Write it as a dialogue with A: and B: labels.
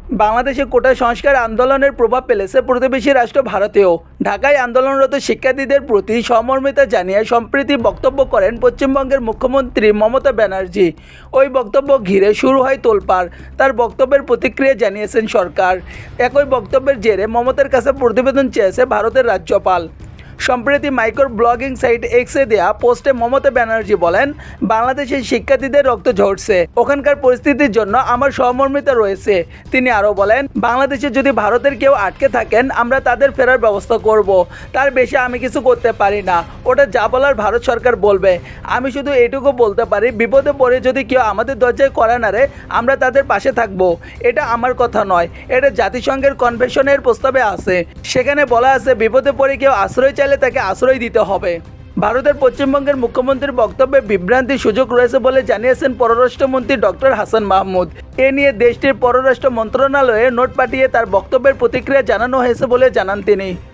A: বাংলাদেশে কোটা সংস্কার আন্দোলনের প্রভাব ফেলেছে প্রতিবেশী রাষ্ট্র ভারতেও। ঢাকায় আন্দোলনরত শিক্ষার্থীদের প্রতি সহমর্মিতা জানিয়ে সম্প্রতি বক্তব্য করেন পশ্চিমবঙ্গের মুখ্যমন্ত্রী মমতা ব্যানার্জি। ওই বক্তব্য ঘিরে শুরু হয় তোলপাড়। তার বক্তব্যের প্রতিক্রিয়া জানিয়েছেন সরকার। একই বক্তব্যের জেরে মমতার কাছে প্রতিবেদন চেয়েছে ভারতের রাজ্যপাল। সম্প্রতি মাইক্রো ব্লগিং সাইট এক্সে দেয়া পোস্টে মমতা ব্যানার্জি বলেন, বাংলাদেশের শিক্ষার্থীদের রক্ত ঝরছে, ওখানকার পরিস্থিতির জন্য আমার সহমর্মিতা রয়েছে। তিনি আরও বলেন, বাংলাদেশে যদি ভারতের কেউ আটকে থাকেন আমরা তাদের ফেরার ব্যবস্থা করব। তার বেশি আমি কিছু করতে পারি না, ওটা যা বলার ভারত সরকার বলবে। আমি শুধু এটুকু বলতে পারি, বিপদে পড়ে যদি কেউ আমাদের দরজায় কড়া নাড়ে আমরা তাদের পাশে থাকব। এটা আমার কথা নয়, এটা জাতিসংঘের কনভেনশনের প্রস্তাবে আছে। সেখানে বলা আছে বিপদে পড়ে কেউ আশ্রয় চাইলে তাকে আশ্রয় দিতে হবে। ভারতের পশ্চিমবঙ্গের মুখ্যমন্ত্রীর বক্তব্যে বিভ্রান্তির সুযোগ রয়েছে বলে জানিয়েছেন পররাষ্ট্রমন্ত্রী ডক্টর হাসান মাহমুদ। এ নিয়ে দেশটির পররাষ্ট্র মন্ত্রণালয়ে নোট পাঠিয়ে তার বক্তব্যের প্রতিক্রিয়া জানানো হয়েছে বলে জানান তিনি।